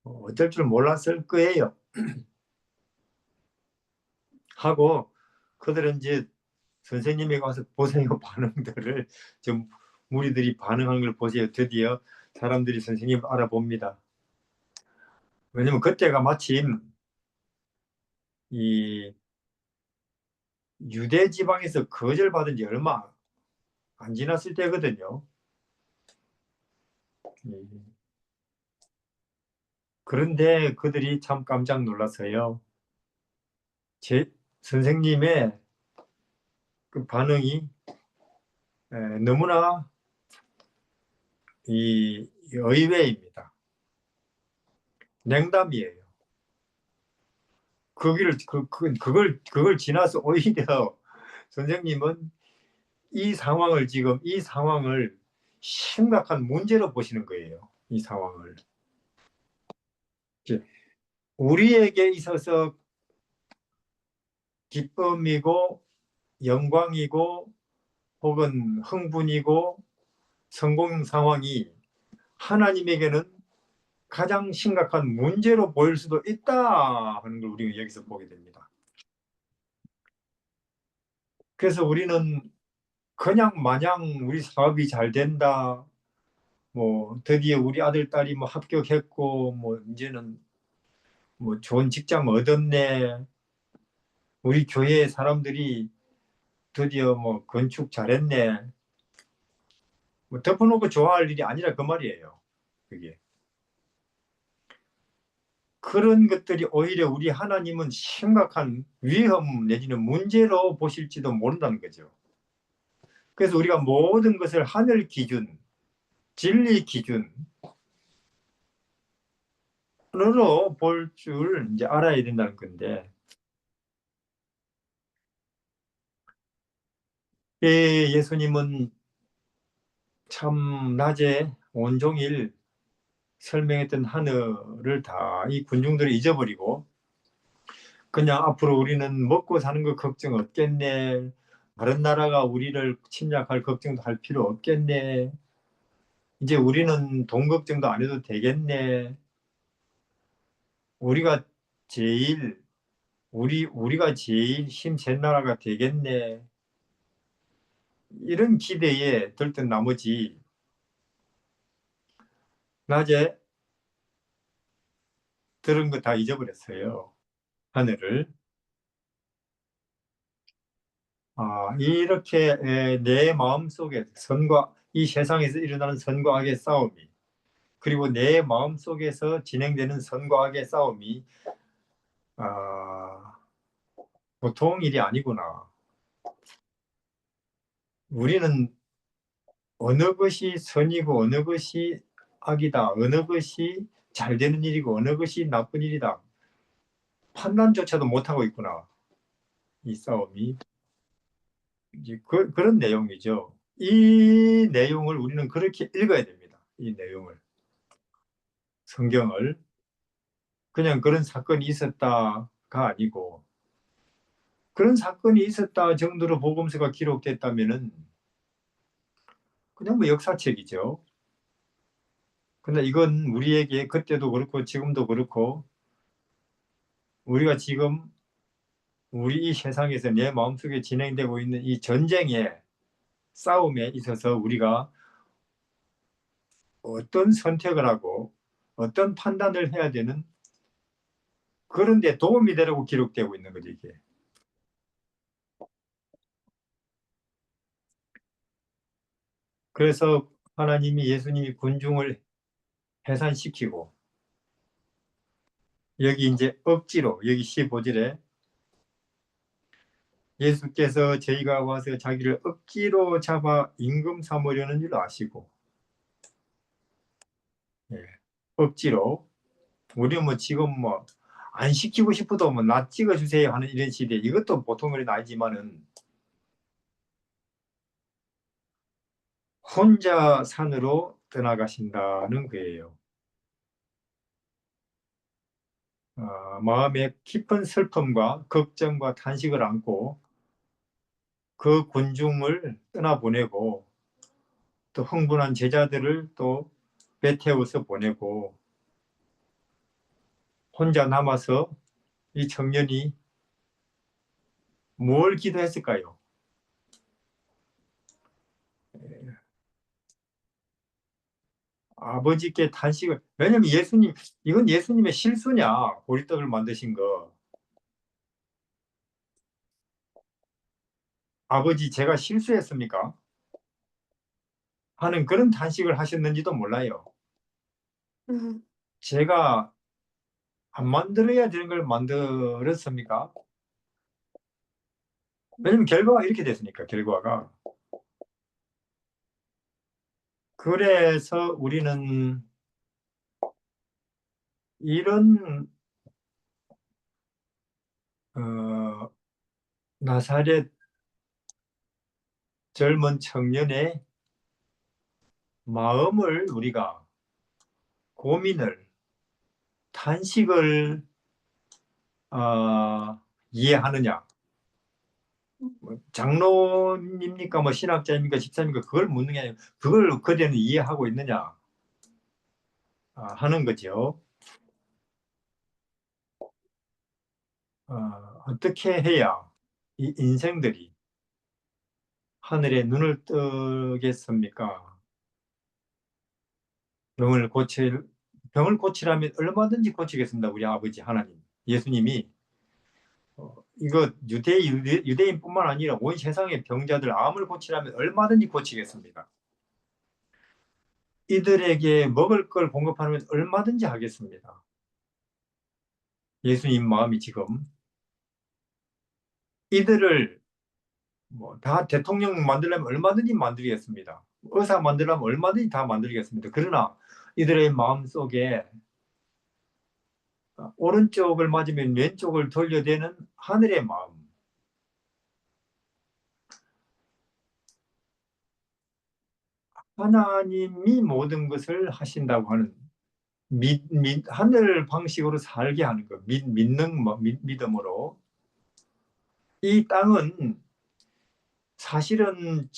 어쩔 줄 몰랐을 거예요. 하고 그들은 이제 선생님이 가서 보세요. 반응들을 좀 무리들이 반응한 걸 보세요. 드디어 사람들이 선생님을 알아봅니다. 왜냐면 그때가 마침 이 유대 지방에서 거절받은 지 얼마 안 지났을 때거든요. 그런데 그들이 참 깜짝 놀라서요. 제 선생님의 그 반응이 너무나 의외입니다. 냉담이에요. 그걸 지나서 오히려 선생님은 이 상황을 심각한 문제로 보시는 거예요. 이 상황을. 우리에게 있어서 기쁨이고 영광이고 혹은 흥분이고 성공 상황이 하나님에게는 가장 심각한 문제로 보일 수도 있다 하는 걸 우리가 여기서 보게 됩니다. 그래서 우리는 그냥 마냥 우리 사업이 잘 된다, 뭐 드디어 우리 아들 딸이 뭐 합격했고 뭐 이제는 뭐 좋은 직장 얻었네, 우리 교회 사람들이 드디어 뭐 건축 잘했네, 뭐 덮어놓고 좋아할 일이 아니라 그 말이에요. 그게 그런 것들이 오히려 우리 하나님은 심각한 위험 내지는 문제로 보실지도 모른다는 거죠. 그래서 우리가 모든 것을 하늘 기준, 진리 기준으로 볼 줄 이제 알아야 된다는 건데, 예수님은 참 낮에 온종일 설명했던 하늘을 다 이 군중들이 잊어버리고 그냥 앞으로 우리는 먹고 사는 거 걱정 없겠네, 다른 나라가 우리를 침략할 걱정도 할 필요 없겠네, 이제 우리는 돈 걱정도 안 해도 되겠네, 우리가 제일 우리가 제일 힘센 나라가 되겠네, 이런 기대에 들뜬 나머지 낮에 들은 거 다 잊어버렸어요. 하늘을. 이렇게 내 마음속에 이 세상에서 일어나는 선과 악의 싸움이, 그리고 내 마음속에서 진행되는 선과 악의 싸움이 보통 일이 아니구나. 우리는 어느 것이 선이고 어느 것이 악이다, 어느 것이 잘 되는 일이고 어느 것이 나쁜 일이다, 판단조차도 못하고 있구나. 이 싸움이 이제 그런 내용이죠. 이 내용을 우리는 그렇게 읽어야 됩니다. 이 내용을, 성경을 그냥 그런 사건이 있었다가 아니고, 그런 사건이 있었다 정도로 복음서가 기록됐다면은 그냥 뭐 역사책이죠. 근데 이건 우리에게 그때도 그렇고 지금도 그렇고 우리가 지금 우리 이 세상에서 내 마음속에 진행되고 있는 이 전쟁의 싸움에 있어서 우리가 어떤 선택을 하고 어떤 판단을 해야 되는 그런 데 도움이 되라고 기록되고 있는 거죠, 이게. 그래서 하나님이 예수님이 군중을 해산시키고 여기 이제 억지로 여기 15절에 예수께서 저희가 와서 자기를 억지로 잡아 임금 삼으려는 줄 아시고 예, 억지로 우리 뭐 지금 뭐 안 시키고 싶어도 뭐 나 찍어주세요 하는 이런 시대 이것도 보통 일은 아니지만은 혼자 산으로 떠나가신다는 거예요. 마음에 깊은 슬픔과 걱정과 탄식을 안고 그 군중을 떠나보내고 또 흥분한 제자들을 또 배태워서 보내고 혼자 남아서 이 청년이 뭘 기도했을까요? 아버지께 탄식을 왜냐면 예수님 이건 예수님의 실수냐 보리떡을 만드신 거 아버지 제가 실수했습니까? 하는 그런 탄식을 하셨는지도 몰라요. 제가 안 만들어야 되는 걸 만들었습니까? 왜냐면 결과가 이렇게 됐으니까 결과가 그래서 우리는 이런 어, 나사렛 젊은 청년의 마음을 우리가 고민을 탄식을 이해하느냐 뭐 장로입니까 뭐 신학자입니까 집사입니까 그걸 묻는 게 아니라 그걸 그대는 이해하고 있느냐 하는 거죠. 어떻게 해야 이 인생들이 하늘에 눈을 뜨겠습니까? 병을 고치라면 얼마든지 고치겠습니다. 우리 아버지 하나님 예수님이 이거 유대인뿐만 아니라 온 세상의 병자들 암을 고치라면 얼마든지 고치겠습니다. 이들에게 먹을 걸 공급하면 얼마든지 하겠습니다. 예수님 마음이 지금 이들을 뭐 다 대통령 만들려면 얼마든지 만들겠습니다. 의사 만들려면 얼마든지 다 만들겠습니다. 그러나 이들의 마음 속에 오른쪽을 맞으면 왼쪽을 돌려대는 하늘의 마음. 하나님이 모든 것을 하신다고 하는 하늘 방식으로 살게 하는 것, 믿음으로. 이 땅은 사실은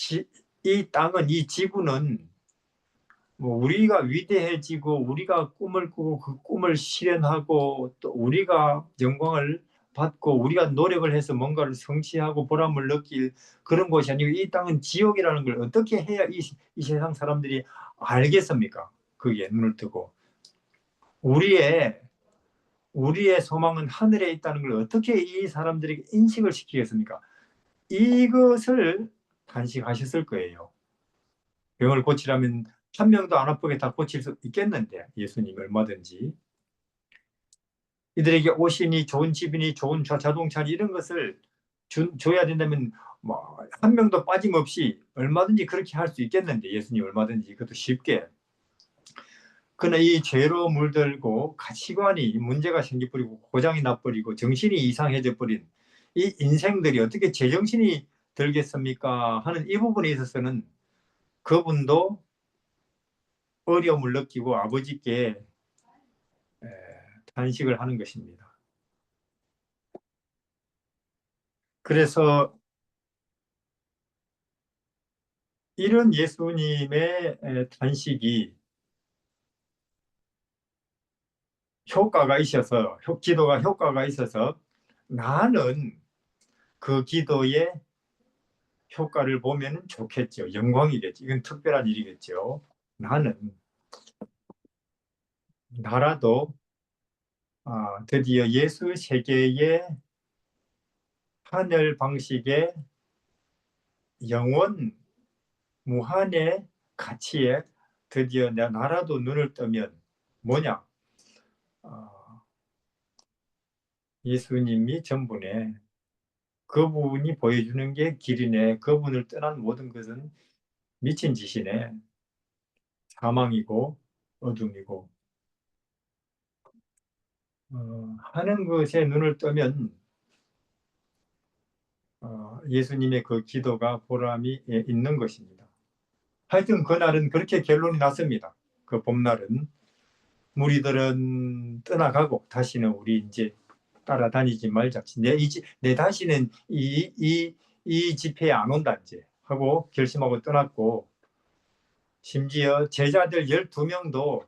이 지구는 뭐 우리가 위대해지고 우리가 꿈을 꾸고 그 꿈을 실현하고 또 우리가 영광을 받고 우리가 노력을 해서 뭔가를 성취하고 보람을 느낄 그런 곳이 아니고 이 땅은 지옥이라는 걸 어떻게 해야 이 세상 사람들이 알겠습니까? 그게 눈을 뜨고 우리의 소망은 하늘에 있다는 걸 어떻게 이 사람들에게 인식을 시키겠습니까? 이것을 단식하셨을 거예요. 병을 고치라면 한 명도 안 아프게 다 고칠 수 있겠는데 예수님 얼마든지 이들에게 옷이니 좋은 집이니 좋은 자동차니 이런 것을 줘야 된다면 뭐 한 명도 빠짐없이 얼마든지 그렇게 할 수 있겠는데 예수님 얼마든지 그것도 쉽게 그러나 이 죄로 물들고 가치관이 문제가 생겨버리고 고장이 나버리고 정신이 이상해져 버린 이 인생들이 어떻게 제정신이 들겠습니까 하는 이 부분에 있어서는 그분도 어려움을 느끼고 아버지께 단식을 하는 것입니다. 그래서 이런 예수님의 단식이 효과가 있어서 기도가 효과가 있어서 나는 그 기도의 효과를 보면 좋겠죠. 영광이겠죠. 이건 특별한 일이겠죠. 나는 나라도 드디어 예수 세계의 하늘 방식의 영원 무한의 가치에 드디어 내 나라도 눈을 뜨면 뭐냐? 예수님이 전부네. 그분이 보여주는 게 길이네. 그분을 떠난 모든 것은 미친 짓이네. 사망이고 어둠이고 하는 것에 눈을 뜨면 예수님의 그 기도가 보람이 있는 것입니다. 하여튼 그날은 그렇게 결론이 났습니다. 그 봄날은 무리들은 떠나가고 다시는 우리 이제 따라다니지 말자. 내 다시는 이 집회에 안 온다 이제 하고 결심하고 떠났고, 심지어 제자들 12명도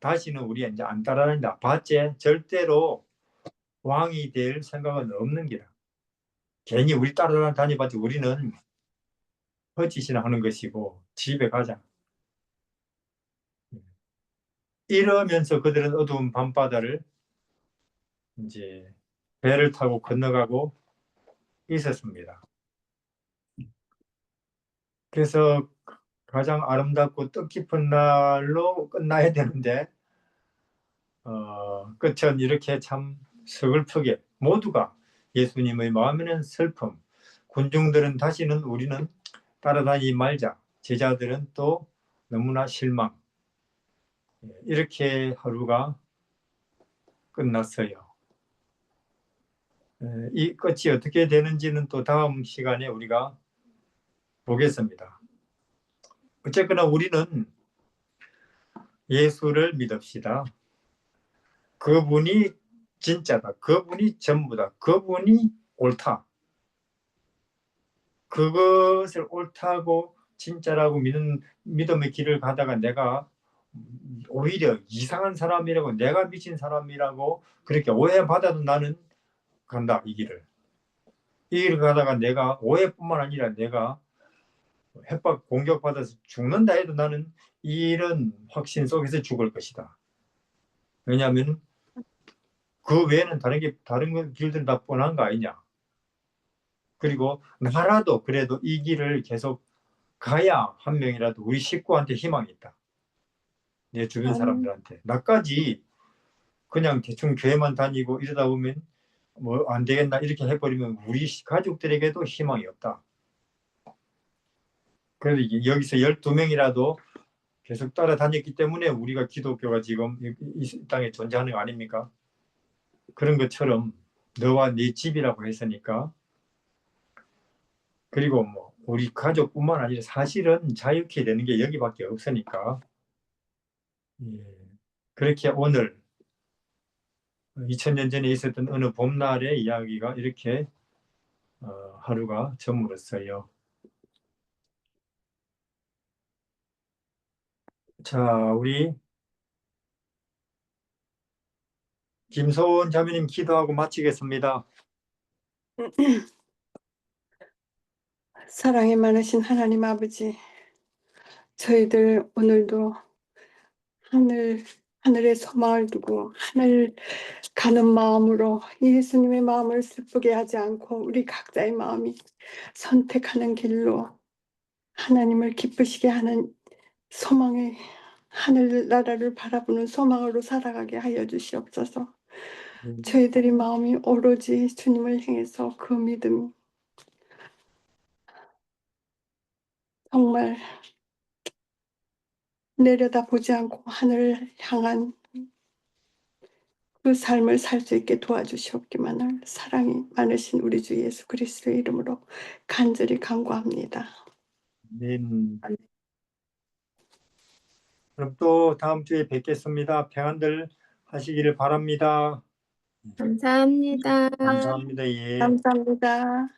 다시는 우리 이제 안 따라다닌다. 봤지? 절대로 왕이 될 생각은 없는 기라. 괜히 우리 따라다니봤자 우리는 헛짓이나 하는 것이고 집에 가자. 이러면서 그들은 어두운 밤바다를 이제 배를 타고 건너가고 있었습니다. 그래서 가장 아름답고 뜻깊은 날로 끝나야 되는데 끝은 이렇게 참 서글프게 모두가 예수님의 마음에는 슬픔, 군중들은 다시는 우리는 따라다니지 말자, 제자들은 또 너무나 실망, 이렇게 하루가 끝났어요. 이 끝이 어떻게 되는지는 또 다음 시간에 우리가 보겠습니다. 어쨌거나 우리는 예수를 믿읍시다. 그분이 진짜다. 그분이 전부다. 그분이 옳다. 그것을 옳다고 진짜라고 믿는 믿음의 길을 가다가 내가 오히려 이상한 사람이라고, 내가 미친 사람이라고 그렇게 오해받아도 나는 간다. 이 길을 가다가 내가 오해뿐만 아니라 내가 협박 공격받아서 죽는다 해도 나는 이런 확신 속에서 죽을 것이다. 왜냐하면 그 외에는 다른 길들은 다 뻔한 거 아니냐. 그리고 나라도 그래도 이 길을 계속 가야 한 명이라도 우리 식구한테 희망이 있다. 내 주변 사람들한테. 나까지 그냥 대충 교회만 다니고 이러다 보면 뭐 안 되겠나 이렇게 해버리면 우리 가족들에게도 희망이 없다. 그래서 여기서 12명이라도 계속 따라다녔기 때문에 우리가 기독교가 지금 이 땅에 존재하는 거 아닙니까? 그런 것처럼 너와 네 집이라고 했으니까. 그리고 뭐 우리 가족뿐만 아니라 사실은 자유케 되는 게 여기밖에 없으니까. 그렇게 오늘 2000년 전에 있었던 어느 봄날의 이야기가 이렇게 하루가 저물었어요. 자, 우리 김소원 자매님 기도하고 마치겠습니다. 사랑이 많으신 하나님 아버지, 저희들 오늘도 하늘에 소망을 두고 하늘 가는 마음으로 예수님의 마음을 슬프게 하지 않고 우리 각자의 마음이 선택하는 길로 하나님을 기쁘시게 하는 소망의 하늘나라를 바라보는 소망으로 살아가게 하여 주시옵소서. 저희들이 마음이 오로지 주님을 향해서 그 믿음이 정말 내려다보지 않고 하늘을 향한 그 삶을 살 수 있게 도와주시옵기만을 사랑이 많으신 우리 주 예수 그리스도의 이름으로 간절히 간구합니다. 네. 그럼 또 다음 주에 뵙겠습니다. 평안들 하시기를 바랍니다. 감사합니다. 감사합니다. 예. 감사합니다.